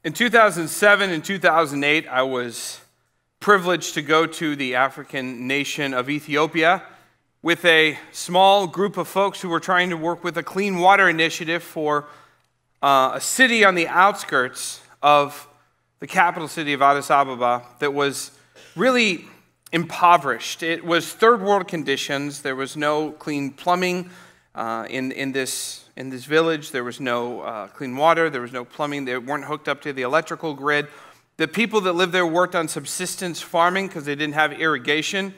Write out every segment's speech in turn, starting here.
In 2007 and 2008, I was privileged to go to the African nation of Ethiopia with a small group of folks who were trying to work with a clean water initiative for a city on the outskirts of the capital city of Addis Ababa that was really impoverished. It was third world conditions. There was no clean plumbing in this village. There was no clean water. There was no plumbing. They weren't hooked up to the electrical grid. The people that lived there worked on subsistence farming because they didn't have irrigation,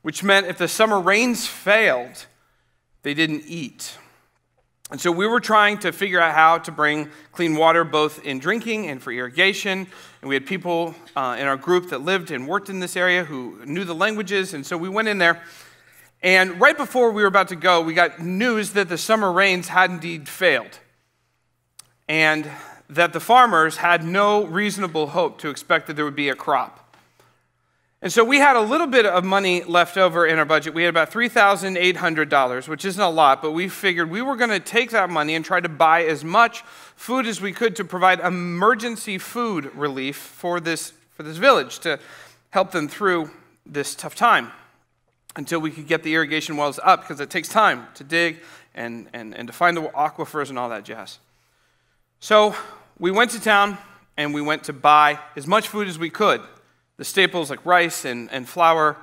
which meant if the summer rains failed, they didn't eat. And so we were trying to figure out how to bring clean water both in drinking and for irrigation. And we had people in our group that lived and worked in this area who knew the languages. And so we went in there. And right before we were about to go, we got news that the summer rains had indeed failed, and that the farmers had no reasonable hope to expect that there would be a crop. And so we had a little bit of money left over in our budget. We had about $3,800, which isn't a lot, but we figured we were going to take that money and try to buy as much food as we could to provide emergency food relief for this village to help them through this tough time, until we could get the irrigation wells up, because it takes time to dig and to find the aquifers and all that jazz. So we went to town and we went to buy as much food as we could, the staples like rice and flour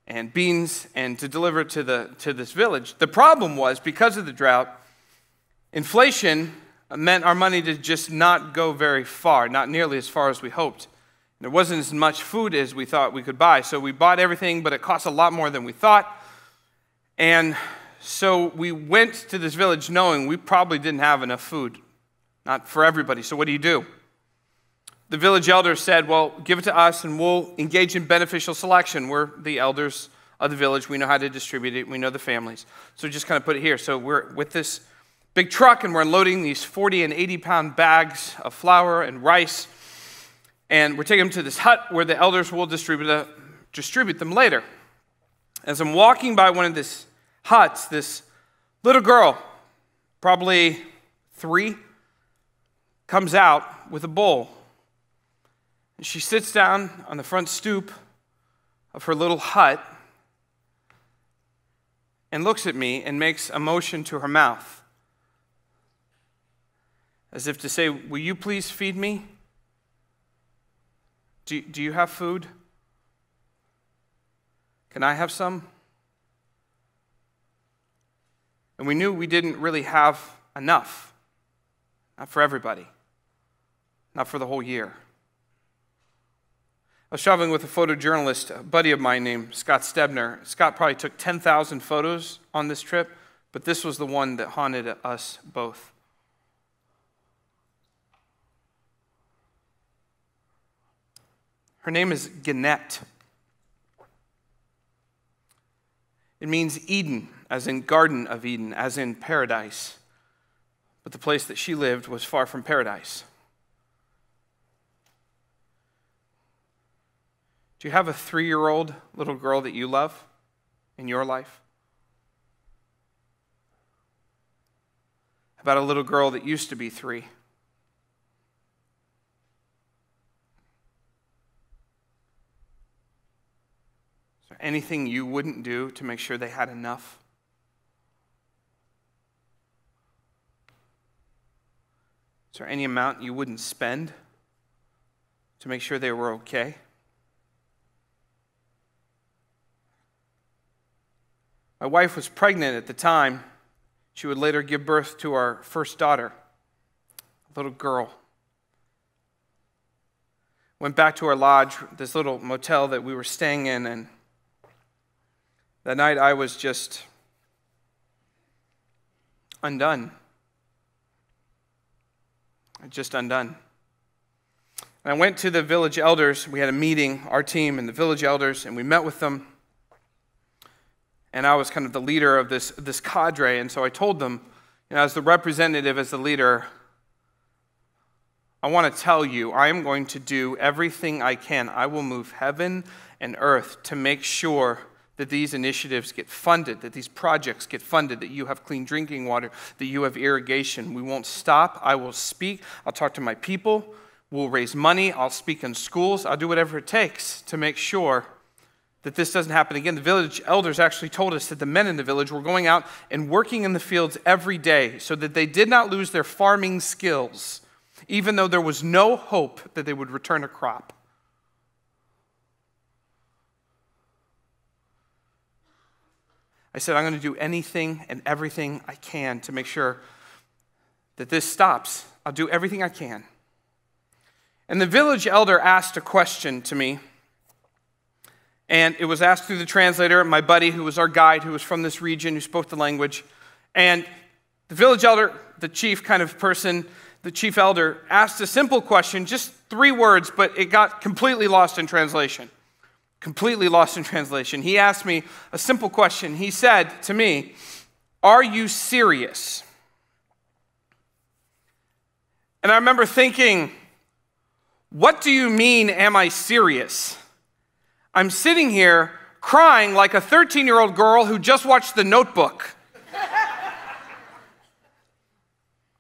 and beans, and to deliver it to this village. The problem was, because of the drought, inflation meant our money to just not go very far, not nearly as far as we hoped. There wasn't as much food as we thought we could buy, so we bought everything, but it cost a lot more than we thought. And so we went to this village knowing we probably didn't have enough food, not for everybody. So what do? The village elders said, well, give it to us and we'll engage in beneficial selection. We're the elders of the village. We know how to distribute it. We know the families. So just kind of put it here. So we're with this big truck and we're unloading these 40 and 80-pound bags of flour and rice. And we're taking them to this hut where the elders will distribute them later. As I'm walking by one of these huts, this little girl, probably 3, comes out with a bowl. And she sits down on the front stoop of her little hut and looks at me and makes a motion to her mouth, as if to say, will you please feed me? Do you have food? Can I have some? And we knew we didn't really have enough. Not for everybody. Not for the whole year. I was traveling with a photojournalist, a buddy of mine named Scott Stebner. Scott probably took 10,000 photos on this trip, but this was the one that haunted us both. Her name is Gannett. It means Eden, as in Garden of Eden, as in paradise. but the place that she lived was far from paradise. Do you have a 3-year-old little girl that you love in your life? How about a little girl that used to be 3? Is there anything you wouldn't do to make sure they had enough? Is there any amount you wouldn't spend to make sure they were okay? My wife was pregnant at the time. She would later give birth to our first daughter, a little girl. Went back to our lodge, this little motel that we were staying in, and that night I was just undone. Just undone. And I went to the village elders. We had a meeting, our team and the village elders, and we met with them. And I was kind of the leader of this cadre, and so I told them, as the representative, as the leader, I want to tell you, I am going to do everything I can. I will move heaven and earth to make sure that these initiatives get funded, that these projects get funded, that you have clean drinking water, that you have irrigation. We won't stop. I will speak. I'll talk to my people. We'll raise money. I'll speak in schools. I'll do whatever it takes to make sure that this doesn't happen again. The village elders actually told us that the men in the village were going out and working in the fields every day so that they did not lose their farming skills, even though there was no hope that they would return a crop. I said, I'm going to do anything and everything I can to make sure that this stops. I'll do everything I can. And the village elder asked a question to me, and it was asked through the translator, my buddy who was our guide, who was from this region, who spoke the language. And the village elder, the chief kind of person, the chief elder, asked a simple question, just 3 words, but it got completely lost in translation. Completely lost in translation. He asked me a simple question. He said to me, "Are you serious?" And I remember thinking, what do you mean, am I serious? I'm sitting here crying like a 13-year-old girl who just watched The Notebook.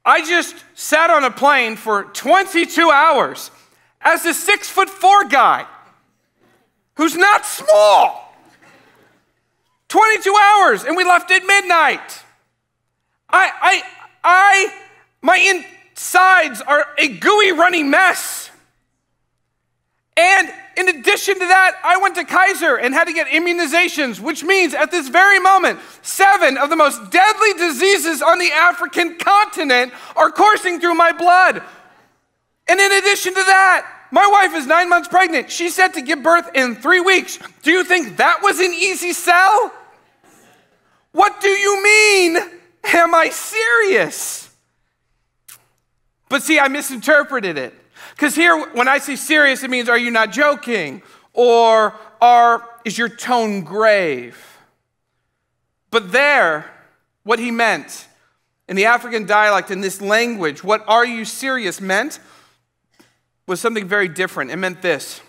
I just sat on a plane for 22 hours as a 6'4" guy who's not small. 22 hours, and we left at midnight. My insides are a gooey, runny mess. And in addition to that, I went to Kaiser and had to get immunizations, which means at this very moment, 7 of the most deadly diseases on the African continent are coursing through my blood. And in addition to that, my wife is 9 months pregnant. She's set to give birth in 3 weeks. Do you think that was an easy sell? What do you mean? Am I serious? But see, I misinterpreted it. Because here, when I say serious, it means, are you not joking? Or is your tone grave? But there, what he meant, in the African dialect, in this language, what are you serious meant was something very different. It meant this: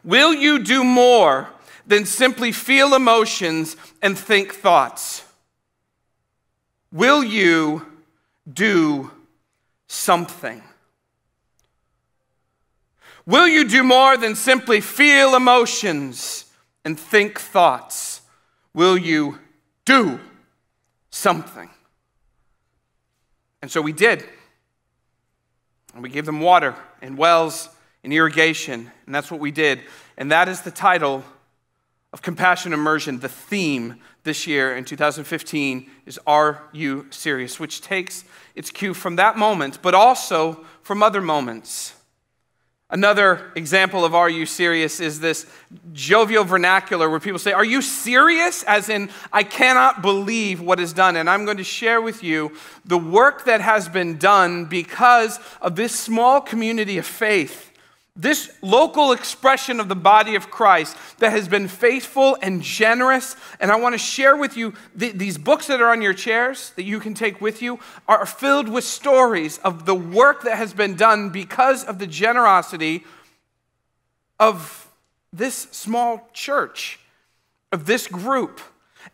will you do more than simply feel emotions and think thoughts? Will you do something? Will you do more than simply feel emotions and think thoughts? Will you do something? And so we did. And we gave them water and wells and irrigation, and that's what we did. And that is the title of Compassion Immersion. The theme this year in 2015 is Are You Serious? Which takes its cue from that moment, but also from other moments. Another example of Are You Serious is this jovial vernacular where people say, are you serious? As in, I cannot believe what is done. And I'm going to share with you the work that has been done because of this small community of faith This local expression of the body of Christ that has been faithful and generous. And I want to share with you, these books that are on your chairs that you can take with you are filled with stories of the work that has been done because of the generosity of this small church, of this group.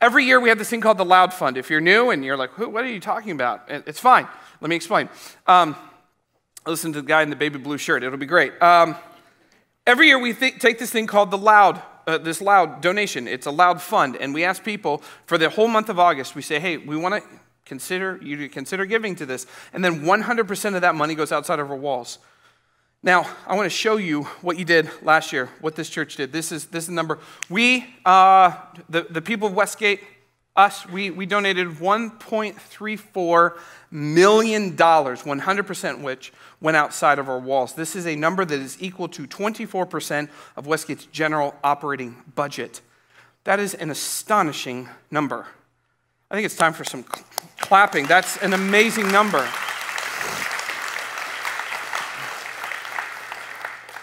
Every year we have this thing called the Loud Fund. If you're new and you're like, what are you talking about? It's fine. Let me explain. Listen to the guy in the baby blue shirt. It'll be great. Every year we take this thing called this Loud donation. It's a Loud Fund, and we ask people for the whole month of August. We say, hey, we want to consider giving to this, and then 100% of that money goes outside of our walls. Now, I want to show you what you did last year, what this church did. This is the number. We, the people of WestGate, we donated $1.34 million, 100% which went outside of our walls. This is a number that is equal to 24% of WestGate's general operating budget. That is an astonishing number. I think it's time for some clapping. That's an amazing number.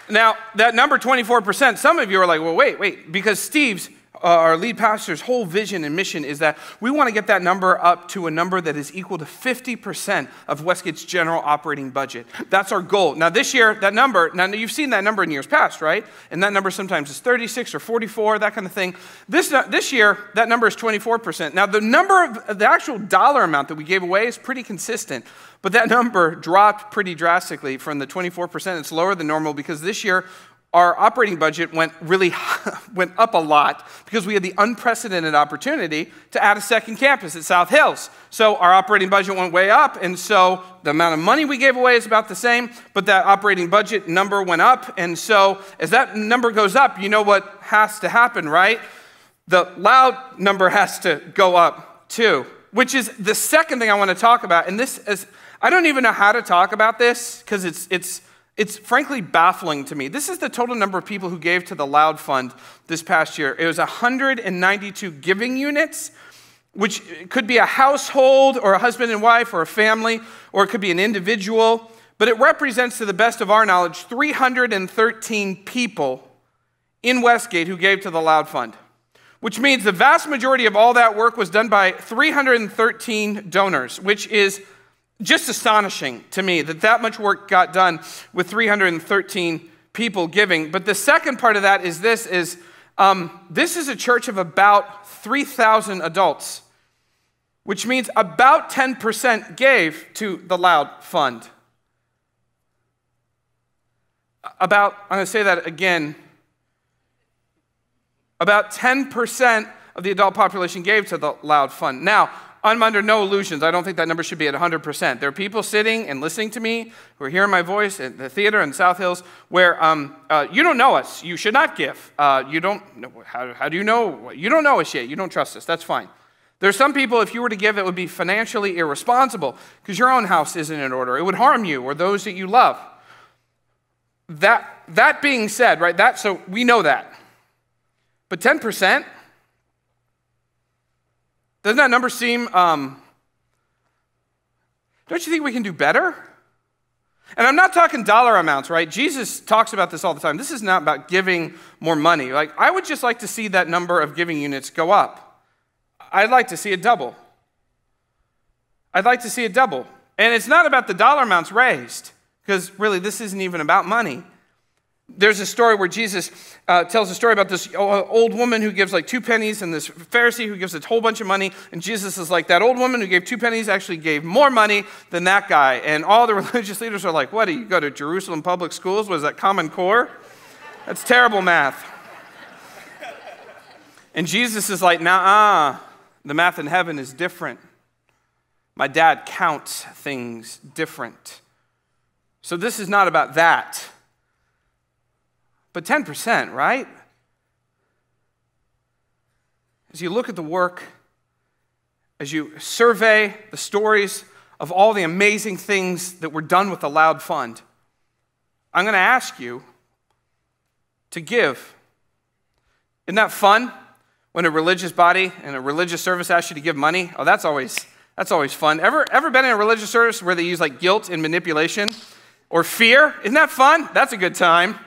Now, that number 24%, some of you are like, well, wait, because Steve's, our lead pastor's whole vision and mission is that we want to get that number up to a number that is equal to 50% of WestGate's general operating budget. That's our goal. Now this year, that number, now you've seen that number in years past, right? And that number sometimes is 36 or 44, that kind of thing. This year, that number is 24%. Now the actual dollar amount that we gave away is pretty consistent, but that number dropped pretty drastically from the 24%. It's lower than normal because this year, our operating budget went up a lot because we had the unprecedented opportunity to add a second campus at South Hills. So our operating budget went way up, and so the amount of money we gave away is about the same, but that operating budget number went up, and so as that number goes up, you know what has to happen, right? The Loud number has to go up too, which is the second thing I want to talk about, and this is, I don't even know how to talk about this because it's frankly baffling to me. This is the total number of people who gave to the Loud Fund this past year. It was 192 giving units, which could be a household or a husband and wife or a family, or it could be an individual. But it represents, to the best of our knowledge, 313 people in WestGate who gave to the Loud Fund, which means the vast majority of all that work was done by 313 donors, which is just astonishing to me that much work got done with 313 people giving. But the second part of that is this is a church of about 3,000 adults, which means about 10% gave to the Loud Fund. I'm going to say that again. About 10% of the adult population gave to the Loud Fund. Now, I'm under no illusions. I don't think that number should be at 100%. There are people sitting and listening to me who are hearing my voice at the theater in South Hills where you don't know us. You should not give. You don't know. How do you know? You don't know us yet. You don't trust us. That's fine. There's some people, if you were to give, it would be financially irresponsible because your own house isn't in order. It would harm you or those that you love. That being said, right? So we know that. But 10%? Doesn't that number seem, don't you think we can do better? And I'm not talking dollar amounts, right? Jesus talks about this all the time. This is not about giving more money. Like, I would just like to see that number of giving units go up. I'd like to see it double. I'd like to see it double. And it's not about the dollar amounts raised, because really this isn't even about money. There's a story where Jesus tells a story about this old woman who gives like 2 pennies and this Pharisee who gives a whole bunch of money. And Jesus is like, that old woman who gave 2 pennies actually gave more money than that guy. And all the religious leaders are like, what, do you go to Jerusalem public schools? Was that Common Core? That's terrible math. And Jesus is like, nah, the math in heaven is different. My dad counts things different. So this is not about that. But 10%, right? As you look at the work, as you survey the stories of all the amazing things that were done with the Loud Fund, I'm going to ask you to give. Isn't that fun when a religious body and a religious service asks you to give money? Oh, that's always fun. Ever been in a religious service where they use like guilt and manipulation or fear? Isn't that fun? That's a good time.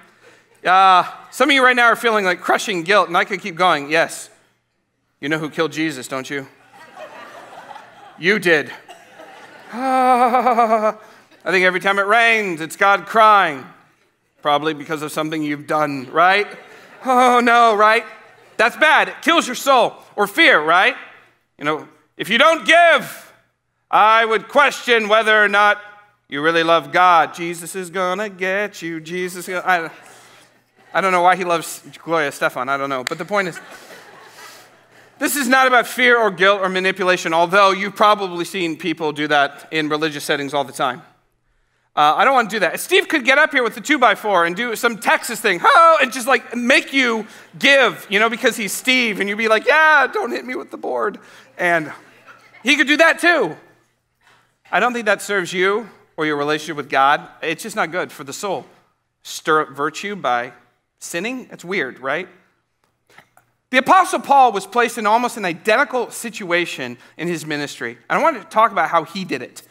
Some of you right now are feeling like crushing guilt, and I could keep going. Yes. You know who killed Jesus, don't you? You did. I think every time it rains, it's God crying. Probably because of something you've done, right? Oh, no, right? That's bad. It kills your soul. Or fear, right? You know, if you don't give, I would question whether or not you really love God. Jesus is gonna get you. I don't know why he loves Gloria Stefan. I don't know. But the point is, this is not about fear or guilt or manipulation, although you've probably seen people do that in religious settings all the time. I don't want to do that. Steve could get up here with the 2x4 and do some Texas thing, and just like make you give, because he's Steve, and you'd be like, yeah, don't hit me with the board. And he could do that too. I don't think that serves you or your relationship with God. It's just not good for the soul. Stir up virtue by sinning? That's weird, right? The Apostle Paul was placed in almost an identical situation in his ministry. And I wanted to talk about how he did it,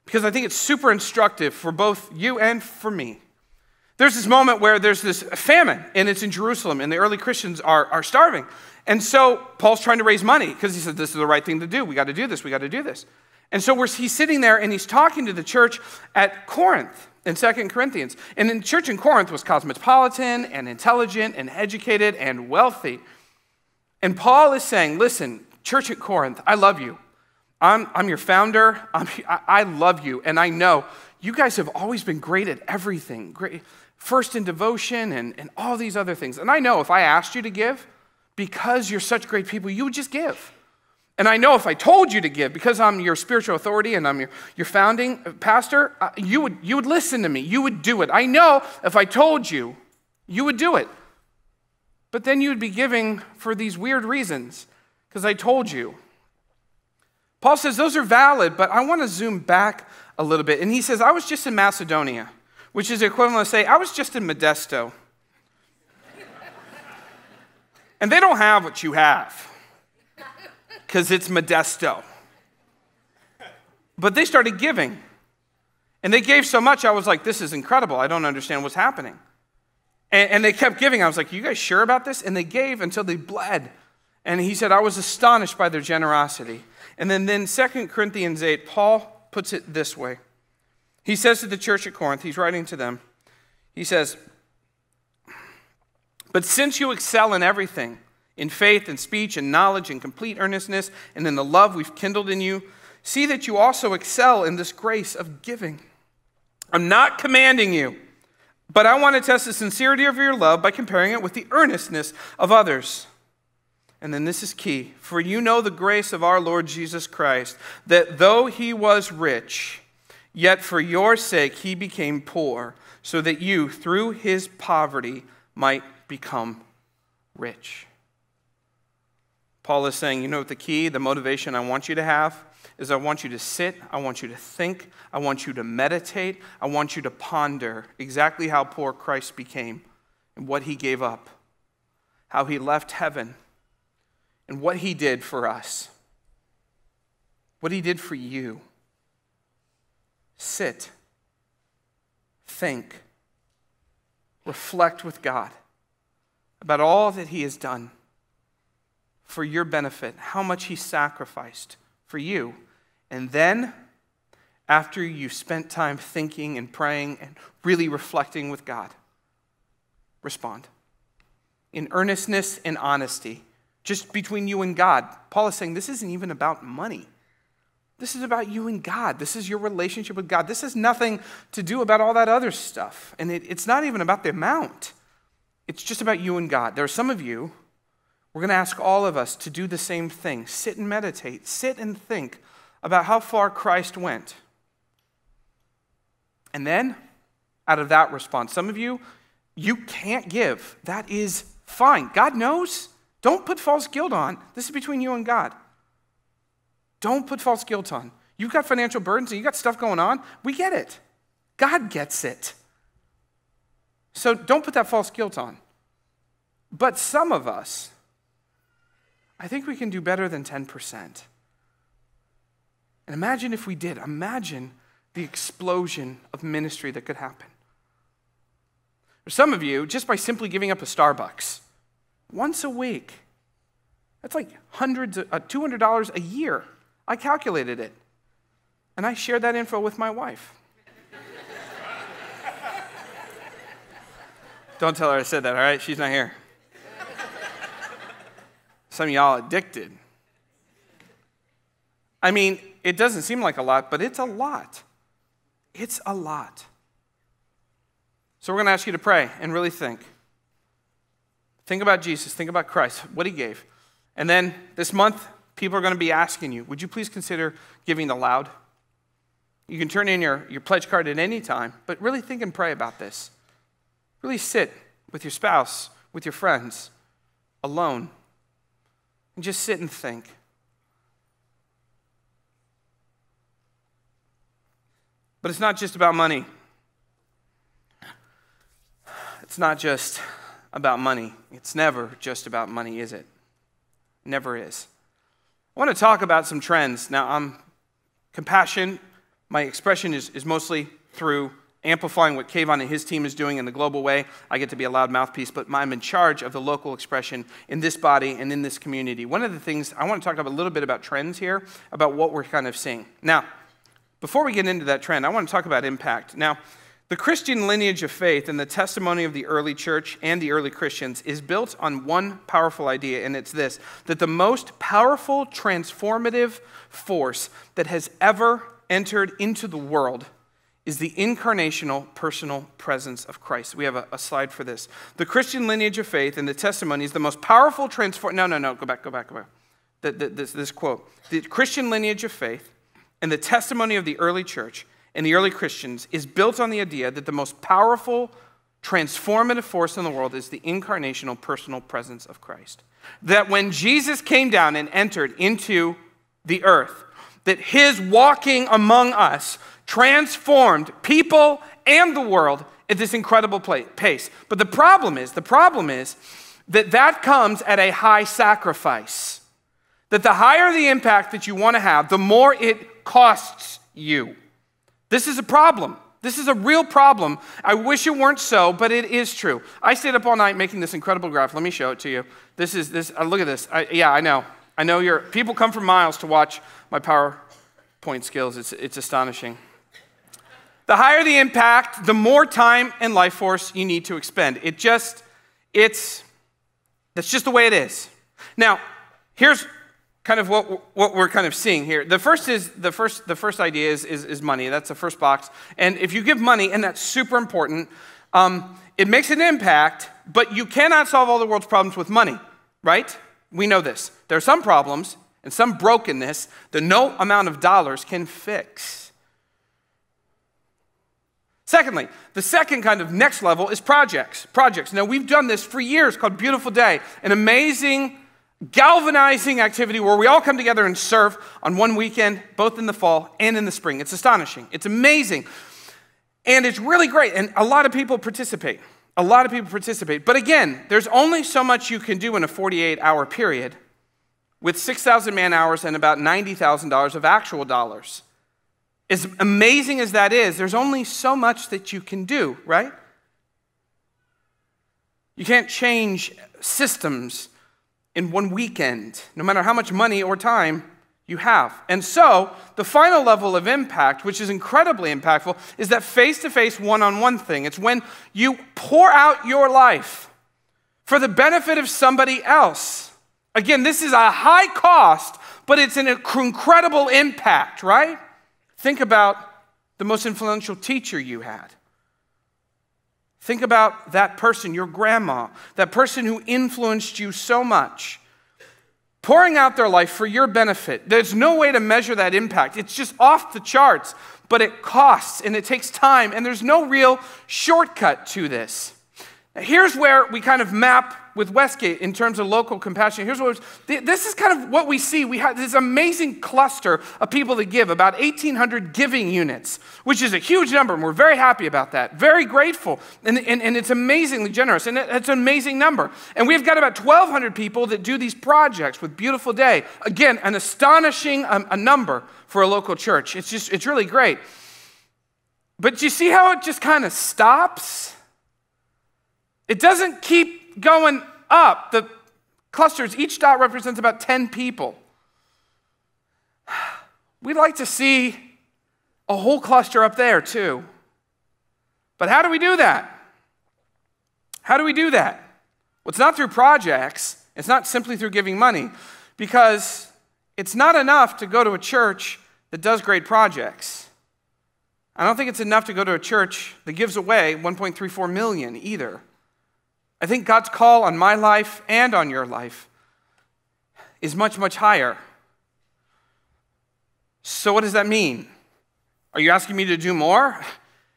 because I think it's super instructive for both you and for me. There's this moment where there's this famine, and it's in Jerusalem, and the early Christians are starving. And so Paul's trying to raise money, because he said, this is the right thing to do. We got to do this. We got to do this. And so he's sitting there, and he's talking to the church at Corinth in 2 Corinthians. And the church in Corinth was cosmopolitan and intelligent and educated and wealthy. And Paul is saying, listen, church at Corinth, I love you. I'm your founder. I love you. And I know you guys have always been great at everything. Great, first in devotion and all these other things. And I know if I asked you to give, because you're such great people, you would just give. And I know if I told you to give, because I'm your spiritual authority and I'm your founding pastor, you would listen to me. You would do it. I know if I told you, you would do it. But then you would be giving for these weird reasons, because I told you. Paul says those are valid, but I want to zoom back a little bit. And he says, I was just in Macedonia, which is equivalent to say, I was just in Modesto. And they don't have what you have, because it's Modesto. But they started giving. And they gave so much, I was like, this is incredible. I don't understand what's happening. And they kept giving. I was like, you guys sure about this? And they gave until they bled. And he said, I was astonished by their generosity. And then 2 Corinthians 8, Paul puts it this way. He says to the church at Corinth, he's writing to them, he says, but since you excel in everything, in faith and speech and knowledge and complete earnestness, and in the love we've kindled in you, see that you also excel in this grace of giving. I'm not commanding you, but I want to test the sincerity of your love by comparing it with the earnestness of others. And then this is key. For you know the grace of our Lord Jesus Christ, that though he was rich, yet for your sake he became poor, so that you, through his poverty, might become rich. Paul is saying, you know what the key, the motivation I want you to have is I want you to sit, I want you to think, I want you to meditate, I want you to ponder exactly how poor Christ became and what he gave up, how he left heaven, and what he did for us, what he did for you. Sit, think, reflect with God about all that he has done for your benefit, how much he sacrificed for you. And then, after you've spent time thinking and praying and really reflecting with God, respond in earnestness and honesty, just between you and God. Paul is saying this isn't even about money. This is about you and God. This is your relationship with God. This has nothing to do about all that other stuff. And it's not even about the amount. It's just about you and God. There are some of you, we're going to ask all of us to do the same thing. Sit and meditate. Sit and think about how far Christ went. And then, out of that response, some of you, you can't give. That is fine. God knows. Don't put false guilt on. This is between you and God. Don't put false guilt on. You've got financial burdens and you've got stuff going on. We get it. God gets it. So don't put that false guilt on. But some of us, I think we can do better than 10%. And imagine if we did. Imagine the explosion of ministry that could happen. For some of you, just by simply giving up a Starbucks once a week, that's like $200 a year. I calculated it. And I shared that info with my wife. Don't tell her I said that, all right? She's not here. Some of y'all addicted. I mean, it doesn't seem like a lot, but it's a lot. It's a lot. So we're going to ask you to pray and really think. Think about Jesus. Think about Christ, what he gave. And then this month, people are going to be asking you, would you please consider giving aloud? You can turn in your pledge card at any time, but really think and pray about this. Really sit with your spouse, with your friends, alone, and just sit and think. But it's not just about money. It's not just about money. It's never just about money, is it? Never is. I want to talk about some trends. Now, compassion, my expression is mostly through amplifying what Kayvon and his team is doing in the global way. I get to be a loud mouthpiece, but I'm in charge of the local expression in this body and in this community. One of the things, I want to talk a little bit about trends here, about what we're kind of seeing. Now, before we get into that trend, I want to talk about impact. Now, the Christian lineage of faith and the testimony of the early church and the early Christians is built on one powerful idea, and it's this, that the most powerful transformative force that has ever entered into the world is the incarnational personal presence of Christ. We have a slide for this. The Christian lineage of faith and the testimony is the most powerful No, go back. This quote. The Christian lineage of faith and the testimony of the early church and the early Christians is built on the idea that the most powerful transformative force in the world is the incarnational personal presence of Christ. That when Jesus came down and entered into the earth, that his walking among us transformed people and the world at this incredible pace. But the problem is that comes at a high sacrifice. That the higher the impact that you want to have, the more it costs you. This is a problem. This is a real problem. I wish it weren't so, but it is true. I stayed up all night making this incredible graph. Let me show it to you. Look at this. I know people come from miles to watch my PowerPoint skills. It's astonishing. The higher the impact, the more time and life force you need to expend. That's just the way it is. Now, here's kind of what we're kind of seeing here. The first idea is money. That's the first box. And if you give money, and that's super important, it makes an impact, but you cannot solve all the world's problems with money, right? We know this. There are some problems and some brokenness that no amount of dollars can fix. Secondly, the second kind of next level is projects. Now, we've done this for years called Beautiful Day, an amazing galvanizing activity where we all come together and serve on one weekend, both in the fall and in the spring. It's astonishing. It's amazing. And it's really great. And a lot of people participate. But again, there's only so much you can do in a 48-hour period with 6,000 man hours and about $90,000 of actual dollars. As amazing as that is, there's only so much that you can do, right? You can't change systems in one weekend, no matter how much money or time you have. And so, the final level of impact, which is incredibly impactful, is that face-to-face, one-on-one thing. It's when you pour out your life for the benefit of somebody else. Again, this is a high cost, but it's an incredible impact, right? Think about the most influential teacher you had. Think about that person, your grandma, that person who influenced you so much, pouring out their life for your benefit. There's no way to measure that impact. It's just off the charts, but it costs and it takes time, and there's no real shortcut to this. Now, here's where we kind of map with WestGate in terms of local compassion. This is kind of what we see. We have this amazing cluster of people that give, about 1,800 giving units, which is a huge number, and we're very happy about that. Very grateful, and it's amazingly generous, and it's an amazing number. And we've got about 1,200 people that do these projects with Beautiful Day. Again, an astonishing a number for a local church. It's really great. But you see how it just kind of stops? It doesn't keep going up. The clusters, each dot represents about 10 people. We'd like to see a whole cluster up there too. But how do we do that? How do we do that? Well, it's not through projects. It's not simply through giving money, because it's not enough to go to a church that does great projects. I don't think it's enough to go to a church that gives away $1.34 million either. I think God's call on my life and on your life is much, much higher. So what does that mean? Are you asking me to do more?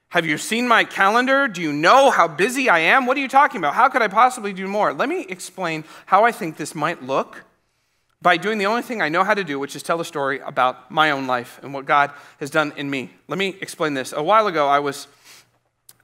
Have you seen my calendar? Do you know how busy I am? What are you talking about? How could I possibly do more? Let me explain how I think this might look by doing the only thing I know how to do, which is tell a story about my own life and what God has done in me. Let me explain this. A while ago, I was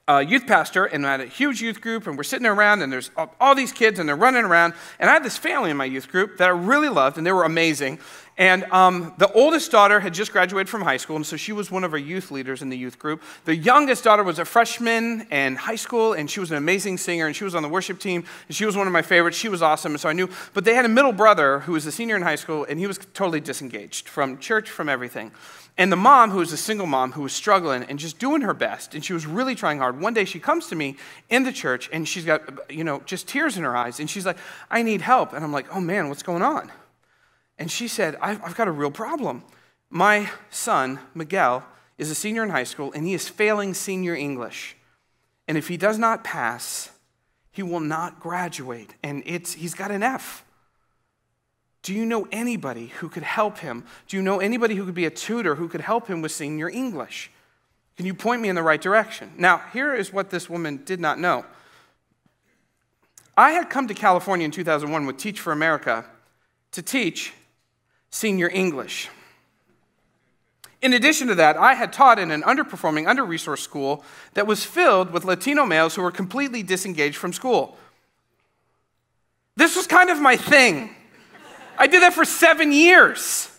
a youth pastor, and I had a huge youth group, and we're sitting around, and there's all these kids, and they're running around, and I had this family in my youth group that I really loved, and they were amazing. And the oldest daughter had just graduated from high school, and so she was one of our youth leaders in the youth group. The youngest daughter was a freshman in high school, and she was an amazing singer, and she was on the worship team, and she was one of my favorites. She was awesome, and so I knew. But they had a middle brother who was a senior in high school, and he was totally disengaged from church, from everything. And the mom, who was a single mom, who was struggling and just doing her best, and she was really trying hard. One day she comes to me in the church, and she's got, just tears in her eyes, and she's like, I need help. And I'm like, oh man, what's going on? And she said, I've got a real problem. My son, Miguel, is a senior in high school, and he is failing senior English. And if he does not pass, he will not graduate, and he's got an F. Do you know anybody who could help him? Do you know anybody who could be a tutor who could help him with senior English? Can you point me in the right direction? Now, here is what this woman did not know. I had come to California in 2001 with Teach for America to teach senior English. In addition to that, I had taught in an underperforming, under-resourced school that was filled with Latino males who were completely disengaged from school. This was kind of my thing. I did that for 7 years.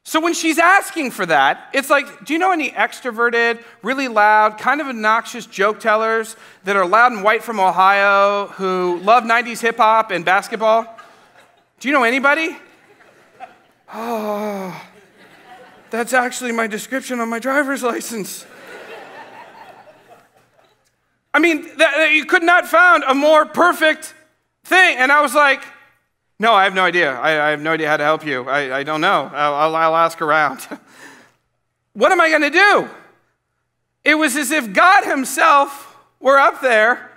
So when she's asking for that, it's like, do you know any extroverted, really loud, kind of obnoxious joke tellers that are loud and white from Ohio who love 90s hip-hop and basketball? Do you know anybody? Oh, that's actually my description on my driver's license. I mean, you could not found a more perfect thing. And I was like, no, I have no idea. I have no idea how to help you. I don't know. I'll ask around. What am I going to do? It was as if God himself were up there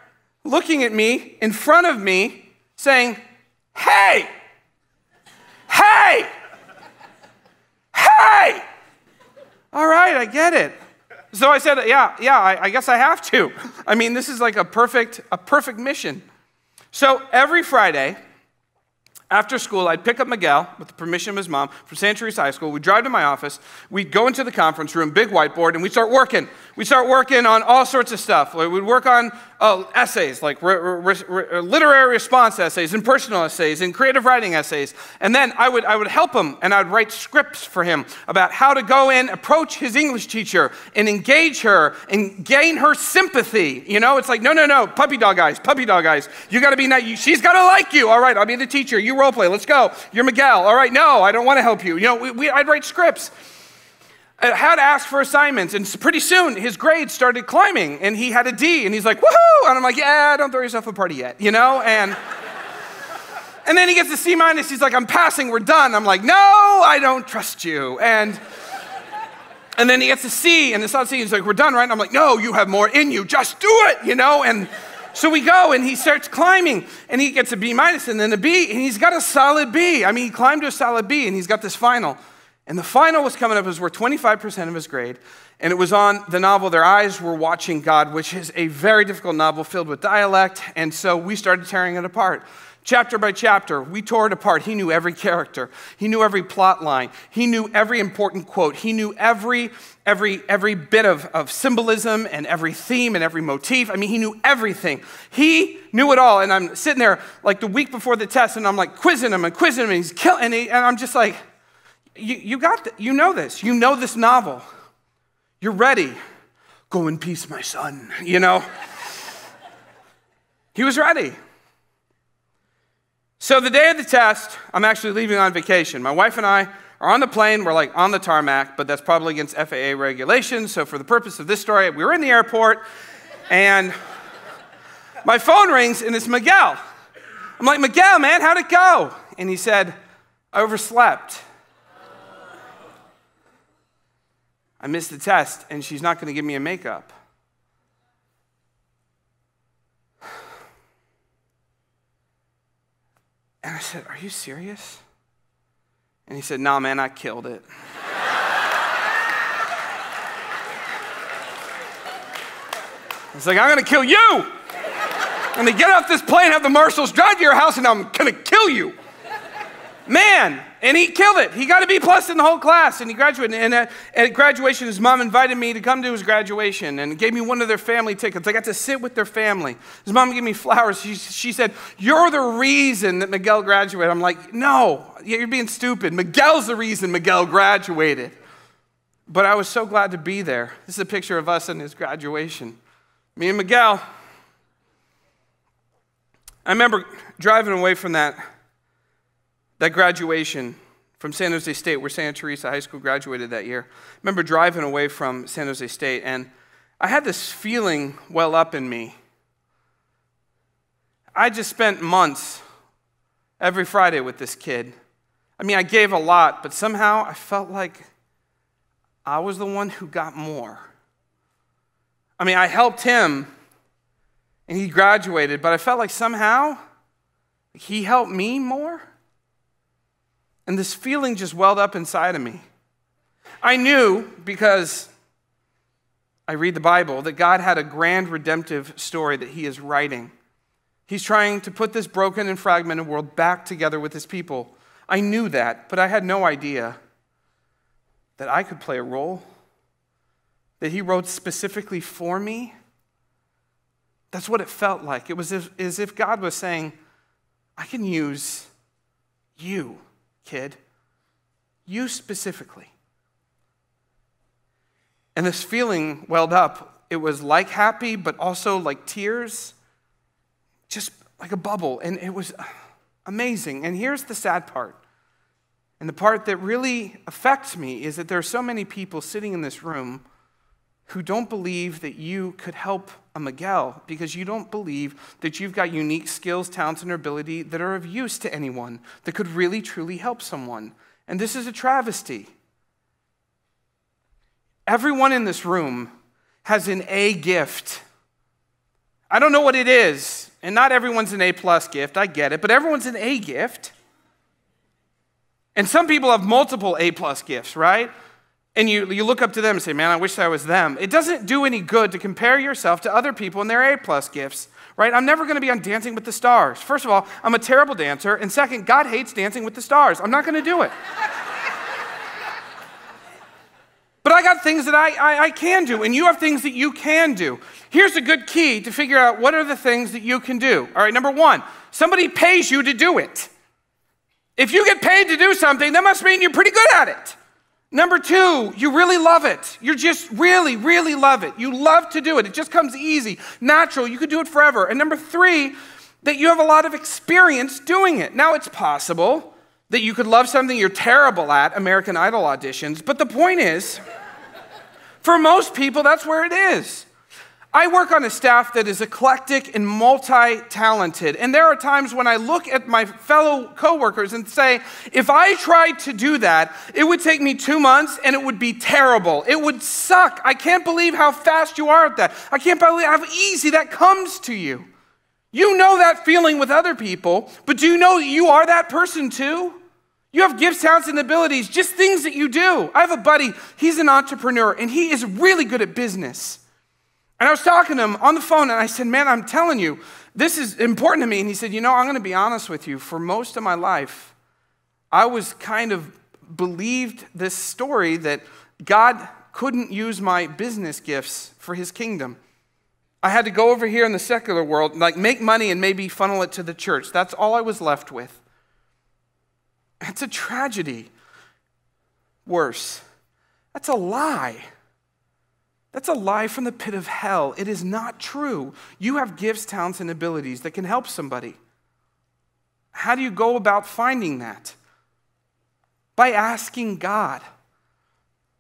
looking at me, in front of me, saying, hey, hey, hey. All right, I get it. So I said, yeah, I guess I have to. I mean, this is like a perfect mission. So every Friday, after school, I'd pick up Miguel, with the permission of his mom, from Santa Teresa High School. We'd drive to my office. We'd go into the conference room, big whiteboard, and we'd start working. We'd start working on all sorts of stuff. We'd work on essays, like literary response essays and personal essays and creative writing essays. And then I would help him, and I would write scripts for him about how to go in, approach his English teacher, and engage her and gain her sympathy. You know, it's like, no, puppy dog eyes. You got to be nice. She's got to like you. All right, I'll be the teacher. You role play. Let's go. You're Miguel. All right, no, I don't want to help you. You know, I'd write scripts. I had to ask for assignments, and pretty soon his grades started climbing, and he had a D, and he's like, woohoo! And I'm like, yeah, don't throw yourself a party yet, you know? And then he gets a C minus, he's like, I'm passing, we're done. I'm like, no, I don't trust you. And then he gets a C, and it's not C, he's like, we're done, right? And I'm like, no, you have more in you, just do it, you know? And so we go, and he starts climbing, and he gets a B minus, and then a B, and he's got a solid B. I mean, he climbed to a solid B, and he's got this final. And the final was coming up, it was worth 25% of his grade, and it was on the novel Their Eyes Were Watching God, which is a very difficult novel filled with dialect, and so we started tearing it apart. Chapter by chapter, we tore it apart. He knew every character. He knew every plot line. He knew every important quote. He knew every bit of symbolism and every theme and every motif. I mean, he knew everything. He knew it all, and I'm sitting there like the week before the test, and I'm like quizzing him, and he's killing, and I'm just like, You know this. You know this novel. You're ready. Go in peace, my son, you know? He was ready. So the day of the test, I'm actually leaving on vacation. My wife and I are on the plane. We're like on the tarmac, but that's probably against FAA regulations. So for the purpose of this story, we were in the airport, and my phone rings, and it's Miguel. I'm like, Miguel, man, how'd it go? And he said, I overslept. I missed the test, and she's not going to give me a makeup. And I said, are you serious? And he said, nah, man, I killed it. I was like, I'm going to kill you. I'm going to get off this plane, have the marshals drive to your house, and I'm going to kill you. Man, and he killed it. He got a B+ in the whole class, and he graduated. And at graduation, his mom invited me to come to his graduation and gave me one of their family tickets. I got to sit with their family. His mom gave me flowers. She said, you're the reason that Miguel graduated. I'm like, no, you're being stupid. Miguel's the reason Miguel graduated. But I was so glad to be there. This is a picture of us in his graduation. Me and Miguel. I remember driving away from that graduation from San Jose State, where Santa Teresa High School graduated that year. I remember driving away from San Jose State, and I had this feeling well up in me. I just spent months every Friday with this kid. I mean, I gave a lot, but somehow I felt like I was the one who got more. I mean, I helped him, and he graduated, but I felt like somehow he helped me more. And this feeling just welled up inside of me. I knew, because I read the Bible, that God had a grand redemptive story that he is writing. He's trying to put this broken and fragmented world back together with his people. I knew that, but I had no idea that I could play a role, that he wrote specifically for me. That's what it felt like. It was as if God was saying, I can use you, kid. You specifically. And this feeling welled up. It was like happy, but also like tears. Just like a bubble. And it was amazing. And here's the sad part. And the part that really affects me is that there are so many people sitting in this room who don't believe that you could help a Miguel because you don't believe that you've got unique skills, talents, and ability that are of use to anyone, that could really, truly help someone. And this is a travesty. Everyone in this room has an A gift. I don't know what it is, and not everyone's an A+ gift, I get it, but everyone's an A gift. And some people have multiple A+ gifts, right? And you look up to them and say, man, I wish I was them. It doesn't do any good to compare yourself to other people and their A+ gifts, right? I'm never going to be on Dancing with the Stars. First of all, I'm a terrible dancer. And second, God hates Dancing with the Stars. I'm not going to do it. But I got things that I can do, and you have things that you can do. Here's a good key to figure out what are the things that you can do. All right, number one, somebody pays you to do it. If you get paid to do something, that must mean you're pretty good at it. Number two, you really love it. You just really, really love it. You love to do it. It just comes easy, natural. You could do it forever. And number three, that you have a lot of experience doing it. Now, it's possible that you could love something you're terrible at, American Idol auditions, but the point is, for most people, that's where it is. I work on a staff that is eclectic and multi-talented, and there are times when I look at my fellow coworkers and say, if I tried to do that, it would take me 2 months and it would be terrible. It would suck. I can't believe how fast you are at that. I can't believe how easy that comes to you. You know that feeling with other people, but do you know that you are that person too? You have gifts, talents, and abilities, just things that you do. I have a buddy, he's an entrepreneur, and he is really good at business. And I was talking to him on the phone, and I said, man, I'm telling you, this is important to me. And he said, you know, I'm going to be honest with you. For most of my life, I was kind of believed this story that God couldn't use my business gifts for his kingdom. I had to go over here in the secular world, like make money and maybe funnel it to the church. That's all I was left with. It's a tragedy. Worse, that's a lie. That's a lie from the pit of hell. It is not true. You have gifts, talents, and abilities that can help somebody. How do you go about finding that? By asking God.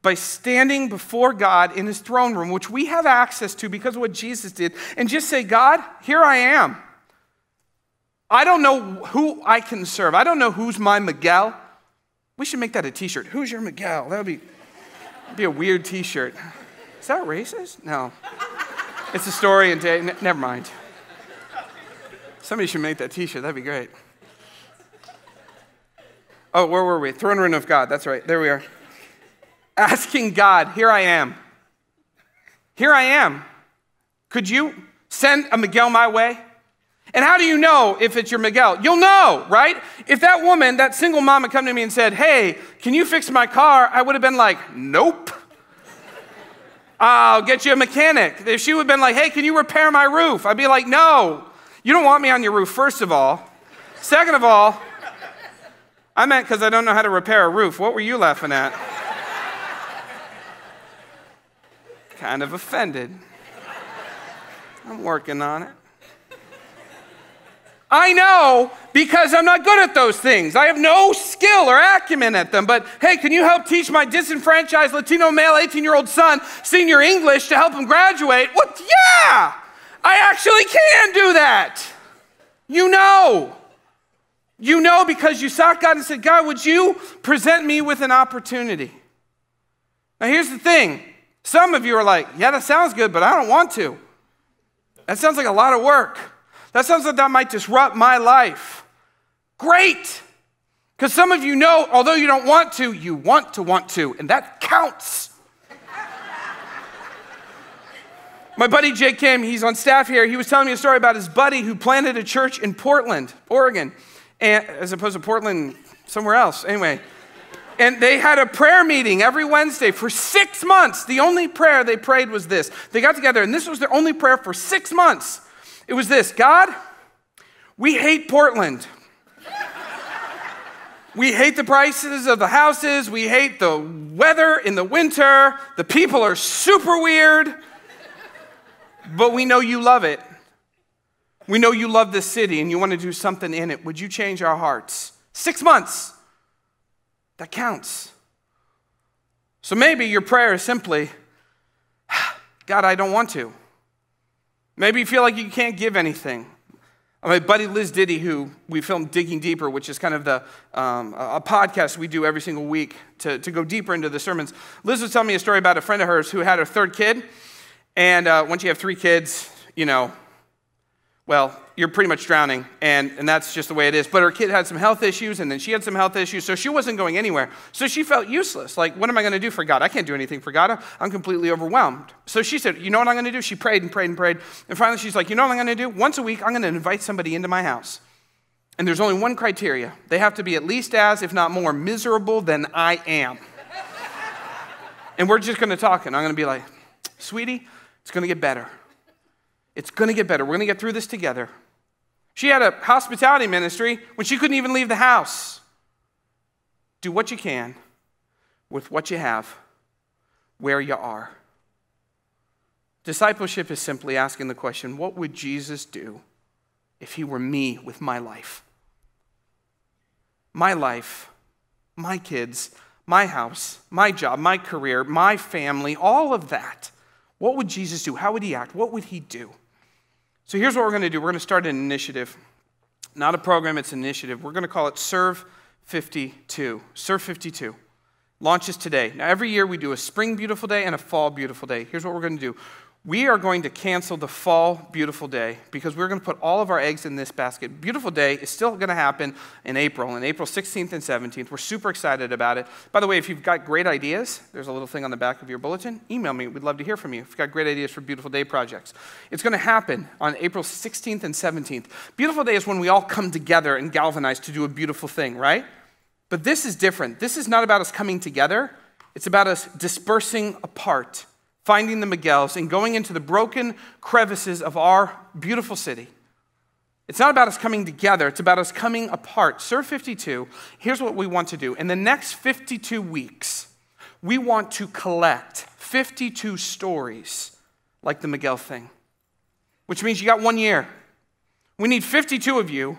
By standing before God in his throne room, which we have access to because of what Jesus did, and just say, God, here I am. I don't know who I can serve. I don't know who's my Miguel. We should make that a t-shirt. Who's your Miguel? That'd be a weird t-shirt. Is that racist? No. It's a story and day. Never mind. Somebody should make that t-shirt. That'd be great. Oh, where were we? Throne room of God. That's right. There we are. Asking God, here I am. Here I am. Could you send a Miguel my way? And how do you know if it's your Miguel? You'll know, right? If that woman, that single mom had come to me and said, hey, can you fix my car? I would have been like, nope. I'll get you a mechanic. If she would have been like, hey, can you repair my roof? I'd be like, no. You don't want me on your roof, first of all. Second of all, I meant because I don't know how to repair a roof. What were you laughing at? Kind of offended. I'm working on it. I know because I'm not good at those things. I have no skill or acumen at them. But hey, can you help teach my disenfranchised Latino male 18-year-old son senior English to help him graduate? What? Yeah, I actually can do that. You know. You know because you sought God and said, God, would you present me with an opportunity? Now here's the thing. Some of you are like, yeah, that sounds good, but I don't want to. That sounds like a lot of work. That sounds like that might disrupt my life. Great. Because some of you know, although you don't want to, you want to, and that counts. My buddy Jake Kim, he's on staff here. He was telling me a story about his buddy who planted a church in Portland, Oregon, and, as opposed to Portland somewhere else. Anyway. And they had a prayer meeting every Wednesday for 6 months. The only prayer they prayed was this. They got together, and this was their only prayer for 6 months. It was this: God, we hate Portland. We hate the prices of the houses. We hate the weather in the winter. The people are super weird. But we know you love it. We know you love this city, and you want to do something in it. Would you change our hearts? 6 months. That counts. So maybe your prayer is simply, God, I don't want to. Maybe you feel like you can't give anything. My buddy Liz Diddy, who we filmed Digging Deeper, which is kind of a podcast we do every single week to go deeper into the sermons. Liz was telling me a story about a friend of hers who had her third kid. And once you have 3 kids, you know, well, you're pretty much drowning, and that's just the way it is. But her kid had some health issues, and then she had some health issues, so she wasn't going anywhere. So she felt useless. Like, what am I going to do for God? I can't do anything for God. I'm completely overwhelmed. So she said, you know what I'm going to do? She prayed and prayed and prayed. And finally, she's like, you know what I'm going to do? Once a week, I'm going to invite somebody into my house. And there's only one criteria. They have to be at least as, if not more, miserable than I am. And we're just going to talk, and I'm going to be like, sweetie, it's going to get better. It's going to get better. We're going to get through this together. She had a hospitality ministry when she couldn't even leave the house. Do what you can with what you have, where you are. Discipleship is simply asking the question, what would Jesus do if he were me with my life? My life, my kids, my house, my job, my career, my family, all of that. What would Jesus do? How would he act? What would he do? So here's what we're going to do. We're going to start an initiative. Not a program, it's an initiative. We're going to call it Serve52. Serve52. Launches today. Now, every year we do a spring beautiful day and a fall beautiful day. Here's what we're going to do. We are going to cancel the fall beautiful day because we're going to put all of our eggs in this basket. Beautiful day is still going to happen in April 16th and 17th. We're super excited about it. By the way, if you've got great ideas, there's a little thing on the back of your bulletin. Email me. We'd love to hear from you if you've got great ideas for beautiful day projects. It's going to happen on April 16th and 17th. Beautiful day is when we all come together and galvanize to do a beautiful thing, right? But this is different. This is not about us coming together. It's about us dispersing apart, finding the Miguels, and going into the broken crevices of our beautiful city. It's not about us coming together. It's about us coming apart. Serve52, here's what we want to do. In the next 52 weeks, we want to collect 52 stories like the Miguel thing, which means you got 1 year. We need 52 of you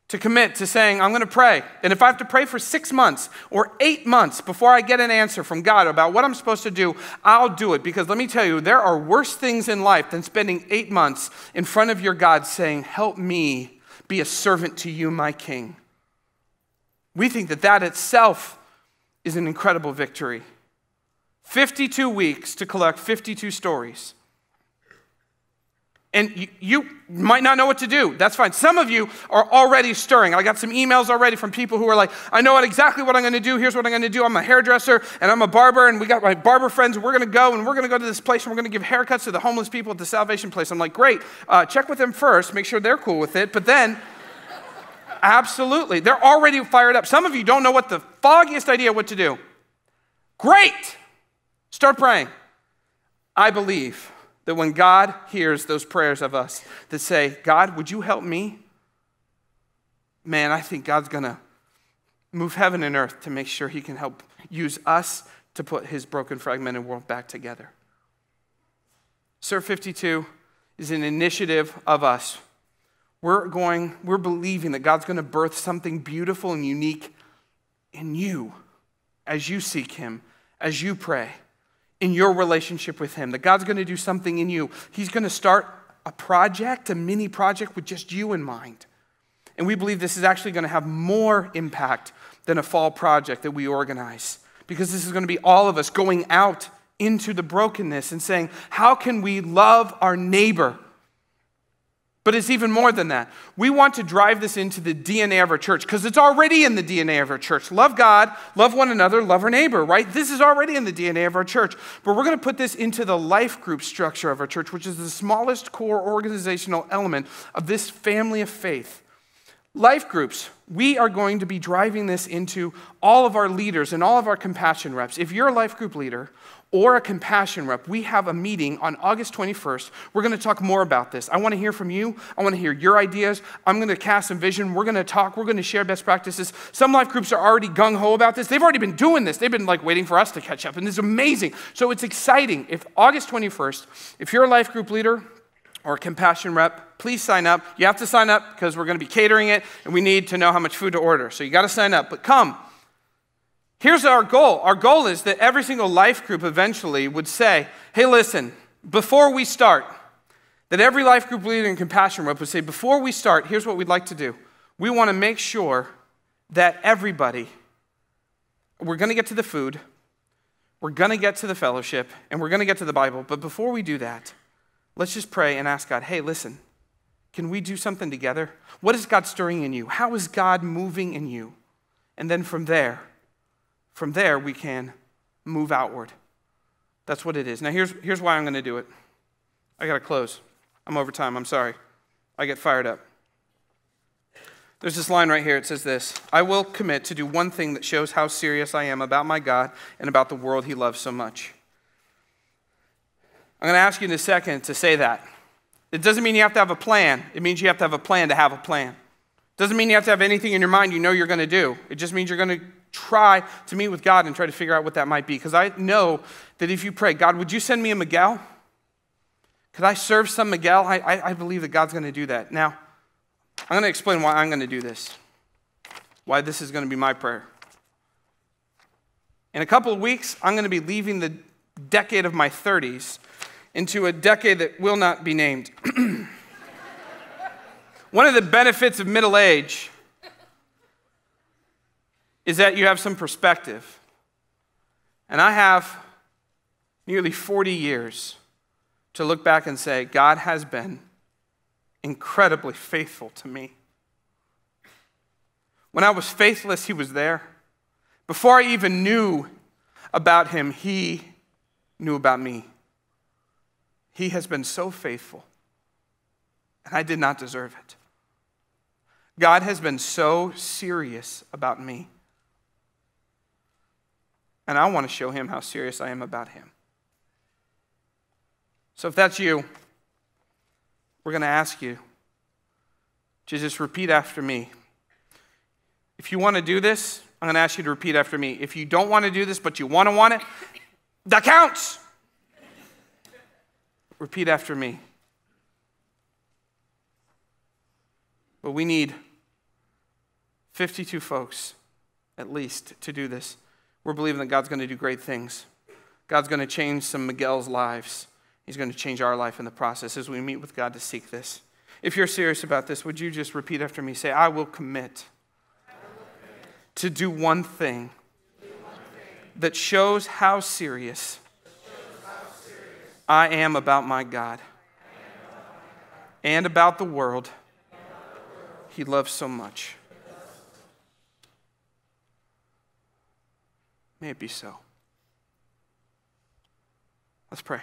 to commit to saying, I'm going to pray. And if I have to pray for 6 months or 8 months before I get an answer from God about what I'm supposed to do, I'll do it. Because let me tell you, there are worse things in life than spending 8 months in front of your God saying, help me be a servant to you, my King. We think that that itself is an incredible victory. 52 weeks to collect 52 stories. And you might not know what to do. That's fine. Some of you are already stirring. I got some emails already from people who are like, I know exactly what I'm going to do. Here's what I'm going to do. I'm a hairdresser and I'm a barber, and we got my barber friends, and we're going to go to this place, and we're going to give haircuts to the homeless people at the Salvation Place. I'm like, great. Check with them first. Make sure they're cool with it. But then, absolutely. They're already fired up. Some of you don't know what the foggiest idea what to do. Great. Start praying. I believe that when God hears those prayers of us that say, God, would you help me? Man, I think God's going to move heaven and earth to make sure he can help use us to put his broken, fragmented world back together. Serve52 is an initiative of us. We're believing that God's going to birth something beautiful and unique in you as you seek him, as you pray, in your relationship with him, that God's going to do something in you. He's going to start a project, a mini project with just you in mind. And we believe this is actually going to have more impact than a fall project that we organize, because this is going to be all of us going out into the brokenness and saying, how can we love our neighbor? But it's even more than that. We want to drive this into the DNA of our church, because it's already in the DNA of our church. Love God, love one another, love our neighbor, right? This is already in the DNA of our church. But we're going to put this into the life group structure of our church, which is the smallest core organizational element of this family of faith. Life groups, we are going to be driving this into all of our leaders and all of our compassion reps. If you're a life group leader or a compassion rep, we have a meeting on August 21st. We're going to talk more about this. I want to hear from you. I want to hear your ideas. I'm going to cast some vision. We're going to talk. We're going to share best practices. Some life groups are already gung-ho about this. They've already been doing this. They've been like waiting for us to catch up, and this is amazing. So it's exciting. If August 21st, if you're a life group leader or a compassion rep, please sign up. You have to sign up because we're going to be catering it, and we need to know how much food to order. So you got to sign up, but come. Here's our goal. Our goal is that every single life group eventually would say, hey, listen, before we start, that every life group leader and compassion rep would say, before we start, here's what we'd like to do. We want to make sure that everybody, we're going to get to the food, we're going to get to the fellowship, and we're going to get to the Bible. But before we do that, let's just pray and ask God, hey, listen, can we do something together? What is God stirring in you? How is God moving in you? And then from there, we can move outward. That's what it is. Now, here's why I'm going to do it. I got to close. I'm over time. I'm sorry. I get fired up. There's this line right here. It says this: I will commit to do one thing that shows how serious I am about my God and about the world he loves so much. I'm going to ask you in a second to say that. It doesn't mean you have to have a plan. It means you have to have a plan to have a plan. It doesn't mean you have to have anything in your mind you know you're going to do. It just means you're going to try to meet with God and try to figure out what that might be. Because I know that if you pray, God, would you send me a Miguel? Could I serve some Miguel? I believe that God's going to do that. Now, I'm going to explain why I'm going to do this, why this is going to be my prayer. In a couple of weeks, I'm going to be leaving the decade of my 30s into a decade that will not be named. One of the benefits of middle age is that you have some perspective. And I have nearly 40 years to look back and say, God has been incredibly faithful to me. When I was faithless, he was there. Before I even knew about him, he knew about me. He has been so faithful, and I did not deserve it. God has been so serious about me, and I want to show him how serious I am about him. So if that's you, we're going to ask you to just repeat after me. If you want to do this, I'm going to ask you to repeat after me. If you don't want to do this, but you want it, That counts. Repeat after me. But we need 52 folks, at least, to do this. We're believing that God's going to do great things. God's going to change some Miguel's lives. He's going to change our life in the process as we meet with God to seek this. If you're serious about this, would you just repeat after me? Say, I will commit to do one thing that shows how serious I am about my God and about the world He loves so much. May it be so. Let's pray.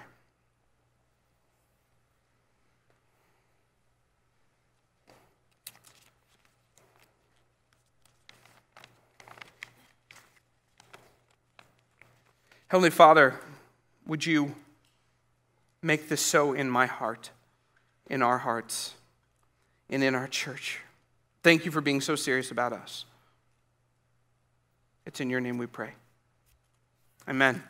Heavenly Father, would you make this so in my heart, in our hearts, and in our church? Thank you for being so serious about us. It's in your name we pray. Amen.